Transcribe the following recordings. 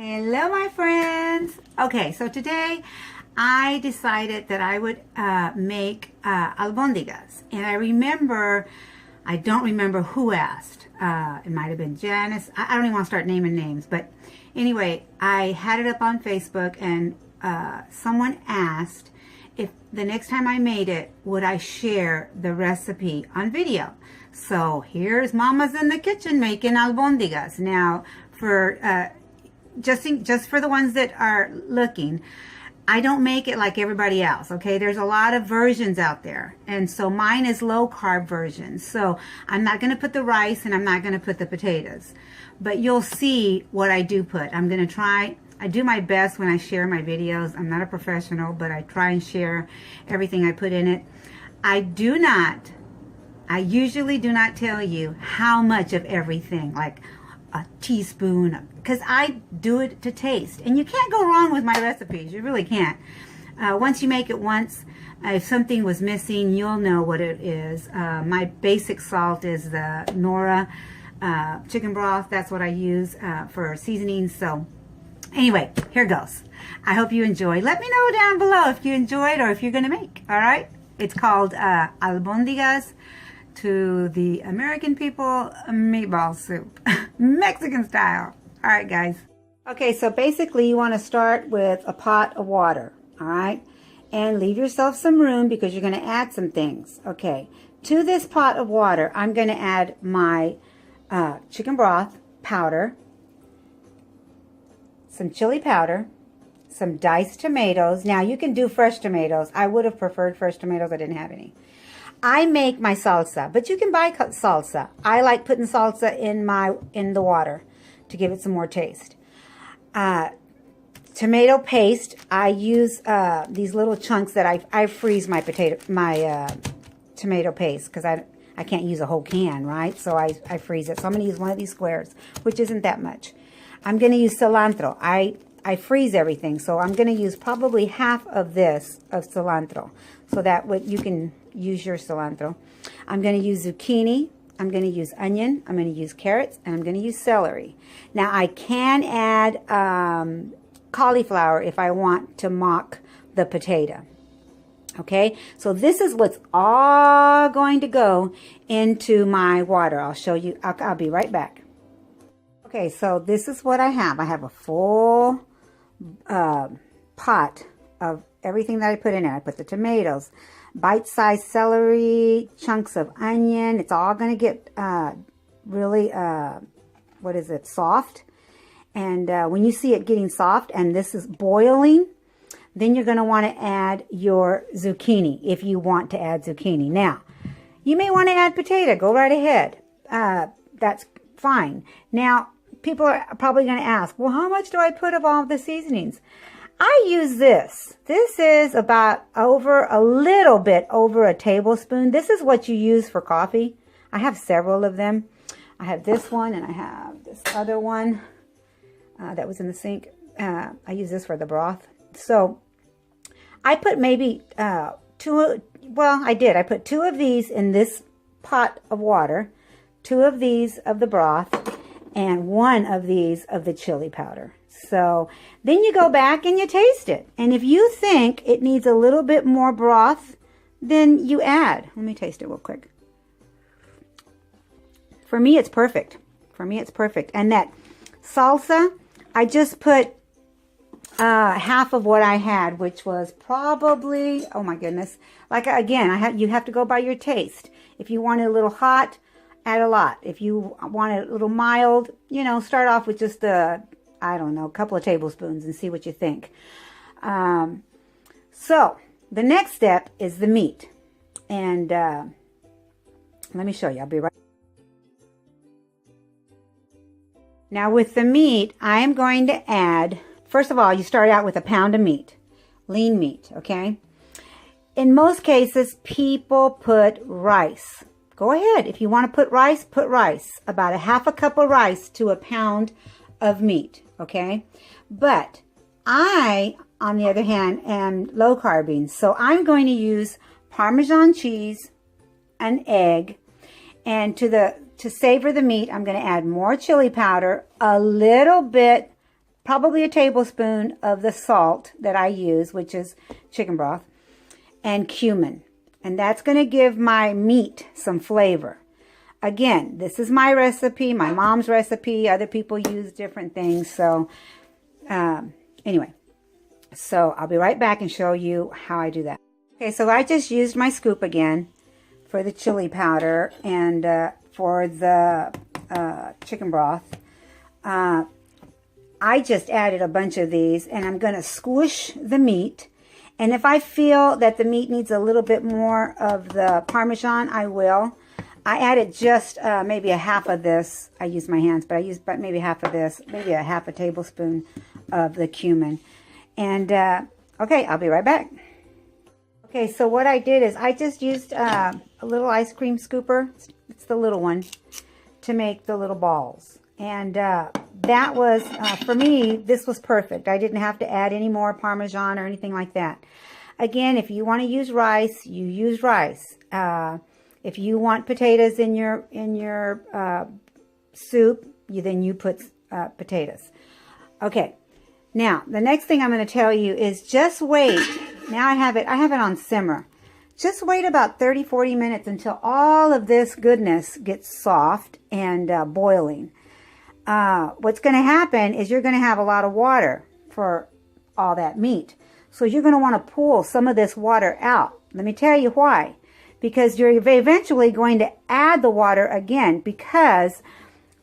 Hello, my friends. Okay, so today I decided that I would make albondigas. And I don't remember who asked. It might have been Janice. I don't even want to start naming names. But anyway, I had it up on Facebook and someone asked if the next time I made it, would I share the recipe on video. So here's Mama's in the kitchen making albondigas. Now, for just for the ones that are looking, I don't make it like everybody else, okay? There's a lot of versions out there, and so mine is low carb version. So I'm not going to put the rice and I'm not going to put the potatoes, but you'll see what I do put. I'm going to try. I do my best when I share my videos. I'm not a professional, but I try and share everything I put in it. I usually do not tell you how much of everything, like a teaspoon, because I do it to taste, and you can't go wrong with my recipes. You really can't. Once you make it once, if something was missing, you'll know what it is. My basic salt is the Nora chicken broth. That's what I use for seasoning. So anyway, here goes. I hope you enjoy. Let me know down below if you enjoyed or if you're gonna make. All right, it's called albondigas. To the American people, meatball soup, Mexican style. All right, guys. Okay, so basically you want to start with a pot of water, all right? And leave yourself some room because you're going to add some things. Okay, to this pot of water, I'm going to add my chicken broth powder, some chili powder, some diced tomatoes. Now, you can do fresh tomatoes. I would have preferred fresh tomatoes. I didn't have any. I make my salsa, but you can buy salsa. I like putting salsa in the water to give it some more taste. Tomato paste. I use these little chunks that I freeze my tomato paste because I can't use a whole can, right? So I freeze it. So I'm going to use one of these squares, which isn't that much. I'm going to use cilantro. I freeze everything, so I'm going to use probably half of this of cilantro, so that you can use your cilantro. I'm going to use zucchini, I'm going to use onion, I'm going to use carrots, and I'm going to use celery. Now I can add cauliflower if I want to mock the potato. Okay, so this is what's all going to go into my water. I'll show you. I'll be right back. Okay, so this is what I have. I have a full pot of everything that I put in there. I put the tomatoes, bite-sized celery, chunks of onion. It's all going to get really, soft. And when you see it getting soft and this is boiling, then you're going to want to add your zucchini if you want to add zucchini. Now, you may want to add potato. Go right ahead. That's fine. Now, people are probably going to ask, well, how much do I put of all the seasonings? I use this. This is about a little bit over a tablespoon. This is what you use for coffee. I have several of them. I have this one and I have this other one that was in the sink. I use this for the broth. So I put maybe I put 2 of these in this pot of water, 2 of these of the broth, and 1 of these of the chili powder. So then you go back and you taste it. And if you think it needs a little bit more broth, then you add. Let me taste it real quick. For me, it's perfect. For me, it's perfect. And that salsa, I just put half of what I had, which was probably, oh my goodness. Like, again, you have to go by your taste. If you want it a little hot, add a lot. If you want it a little mild, start off with just a couple of tablespoons and see what you think. So the next step is the meat. And let me show you. I'll be right. Now with the meat, I am going to add, first of all, you start out with a pound of meat, lean meat, okay? In most cases, people put rice. Go ahead. If you want to put rice, about a half a cup of rice to a pound of meat, okay? But I, on the other hand, am low carbing, so I'm going to use Parmesan cheese, an egg, and to savor the meat, I'm going to add more chili powder, a little bit probably a tablespoon of the salt that I use, which is chicken broth, and cumin. And that's going to give my meat some flavor. Again, this is my recipe, my mom's recipe. Other people use different things. So anyway, so I'll be right back and show you how I do that. Okay, so I just used my scoop again for the chili powder and for the chicken broth. I just added a bunch of these, and I'm going to squish the meat. And if I feel that the meat needs a little bit more of the Parmesan, I will. I added just maybe a half of this. I use my hands, but I used maybe half of this, maybe a half a tablespoon of the cumin. And, okay, I'll be right back. Okay, so what I did is I just used a little ice cream scooper. It's the little one to make the little balls. And that was, for me, this was perfect. I didn't have to add any more Parmesan or anything like that. Again, if you want to use rice, you use rice. If you want potatoes in your soup, then you put potatoes. Okay. Now, the next thing I'm going to tell you is just wait. Now I have it on simmer. Just wait about 30-40 minutes until all of this goodness gets soft and boiling. What's going to happen is you're going to have a lot of water for all that meat. So you're going to want to pull some of this water out. Let me tell you why. Because you're eventually going to add the water again, because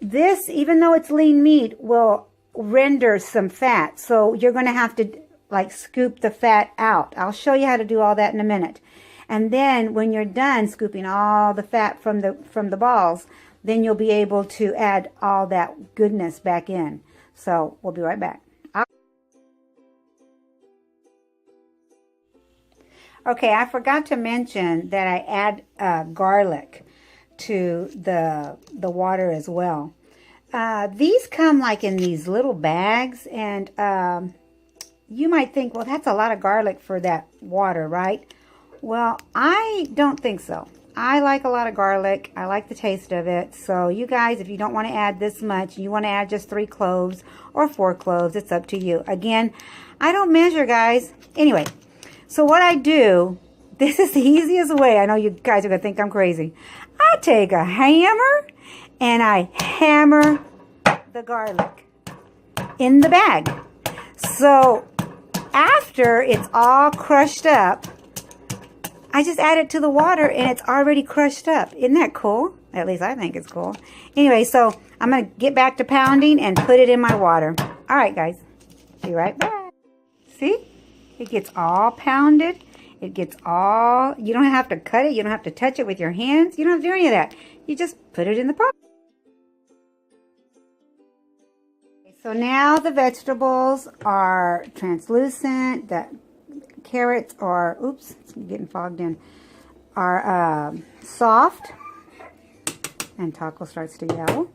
this, even though it's lean meat, will render some fat. So you're going to have to like scoop the fat out. I'll show you how to do all that in a minute. And then when you're done scooping all the fat from the balls, then you'll be able to add all that goodness back in. So we'll be right back. Okay, I forgot to mention that I add garlic to the water as well. These come like in these little bags, and you might think, well, that's a lot of garlic for that water, right? Well, I don't think so. I like a lot of garlic. I like the taste of it. So you guys, if you don't want to add this much, you want to add just 3 cloves or 4 cloves, it's up to you. Again, I don't measure, guys. Anyway, so what I do, this is the easiest way. I know you guys are going to think I'm crazy. I take a hammer and I hammer the garlic in the bag. So after it's all crushed up, I just add it to the water and it's already crushed up. Isn't that cool? At least I think it's cool. Anyway, so I'm going to get back to pounding and put it in my water. All right, guys. Be right back. See? It gets all pounded. It gets all, you don't have to cut it. You don't have to touch it with your hands. You don't have to do any of that. You just put it in the pot. So now the vegetables are translucent. The carrots are, oops, it's getting fogged in, are soft. And Taco starts to yell.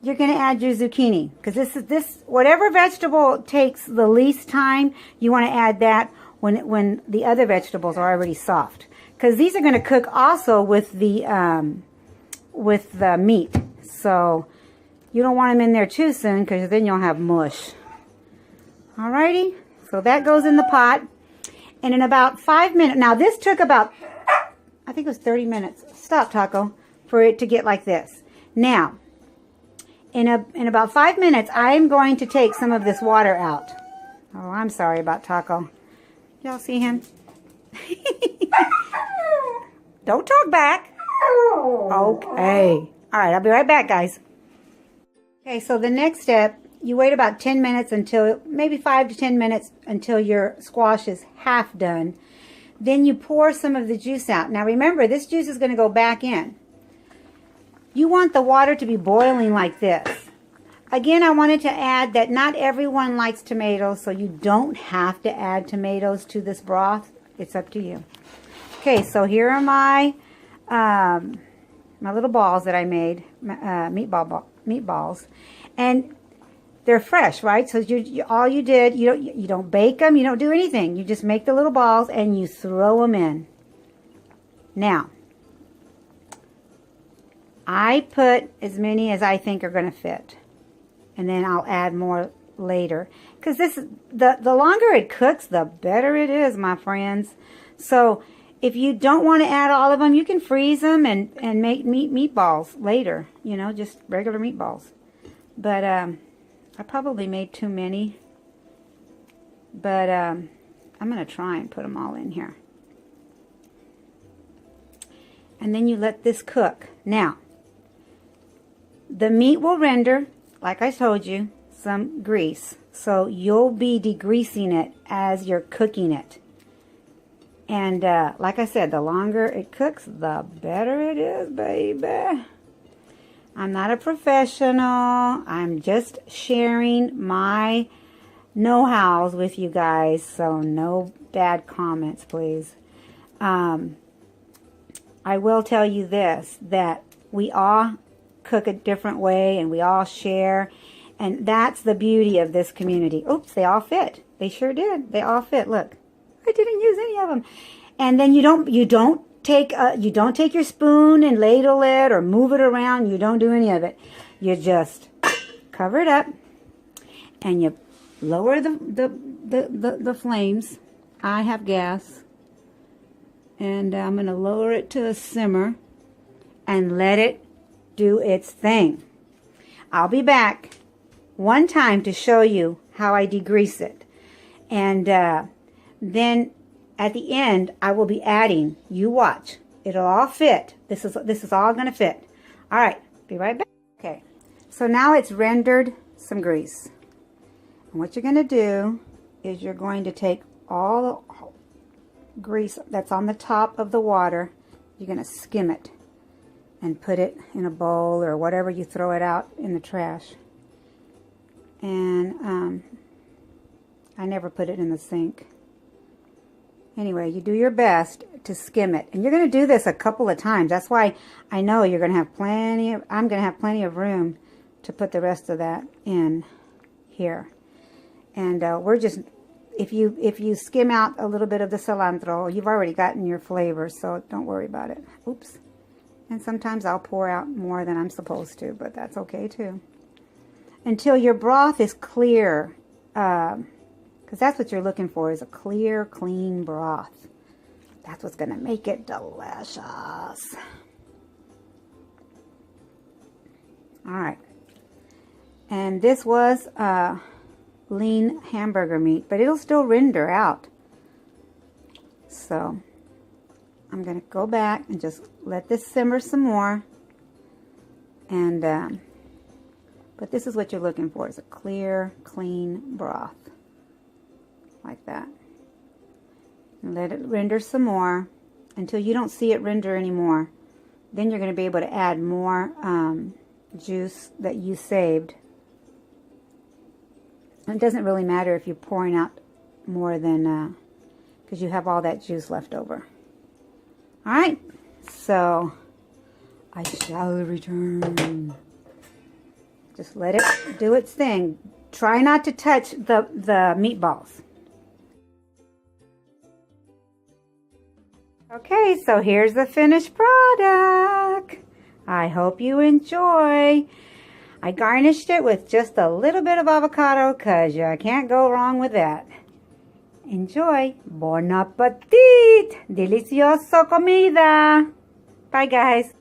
You're going to add your zucchini, because this whatever vegetable takes the least time, you want to add that when the other vegetables are already soft, because these are going to cook also with the meat. So you don't want them in there too soon, because then you'll have mush. Alrighty, so that goes in the pot, and in about 5 minutes. Now this took about, I think it was 30 minutes. Stop, Taco, for it to get like this. Now, in about 5 minutes, I'm going to take some of this water out. Oh, I'm sorry about Taco. Y'all see him? Don't talk back. Okay. All right, I'll be right back, guys. Okay, so the next step, you wait about 10 minutes until, maybe 5 to 10 minutes until your squash is half done. Then you pour some of the juice out. Now remember, this juice is going to go back in. You want the water to be boiling like this. Again, I wanted to add that not everyone likes tomatoes, so you don't have to add tomatoes to this broth. It's up to you. Okay, so here are my little balls that I made, meatballs, and they're fresh, right? So all you did, you don't bake them, you don't do anything. You just make the little balls and you throw them in. Now, I put as many as I think are going to fit. And then I'll add more later. Because the longer it cooks, the better it is, my friends. So if you don't want to add all of them, you can freeze them and make meatballs later. You know, just regular meatballs. But I probably made too many. But I'm going to try and put them all in here. And then you let this cook. Now, the meat will render, like I told you, some grease. So you'll be degreasing it as you're cooking it. And like I said, the longer it cooks, the better it is, baby. I'm not a professional. I'm just sharing my know-hows with you guys. So no bad comments, please. I will tell you this, that we all cook a different way and we all share. And that's the beauty of this community. Oops, they all fit. They sure did. They all fit. Look, I didn't use any of them. And then you don't take your spoon and ladle it or move it around. You don't do any of it. You just cover it up and you lower the flames. I have gas. And I'm going to lower it to a simmer and let it do its thing. I'll be back one time to show you how I degrease it. And then at the end, I will be adding, you watch, it'll all fit. This is all going to fit. All right, be right back. Okay, so now it's rendered some grease. And what you're going to do is you're going to take all the grease that's on the top of the water, you're going to skim it and put it in a bowl or whatever you throw it out in the trash. And I never put it in the sink. Anyway, you do your best to skim it. And you're going to do this a couple of times. That's why I know you're going to have plenty of, I'm going to have plenty of room to put the rest of that in here. And we're just, if you skim out a little bit of the cilantro, you've already gotten your flavor, so don't worry about it. Oops. And sometimes I'll pour out more than I'm supposed to, but that's okay too. Until your broth is clear, because that's what you're looking for, is a clear, clean broth. That's what's going to make it delicious. All right. And this was lean hamburger meat, but it'll still render out. So I'm going to go back and just let this simmer some more. And but this is what you're looking for, is a clear, clean broth. Like that. And let it render some more until you don't see it render anymore. Then you're going to be able to add more juice that you saved. It doesn't really matter if you're pouring out more than, because you have all that juice left over. All right, so I shall return. Just let it do its thing. Try not to touch the meatballs. Okay, so here's the finished product. I hope you enjoy. I garnished it with just a little bit of avocado because you can't go wrong with that. Enjoy. Bon appetit. Delicioso comida. Bye, guys.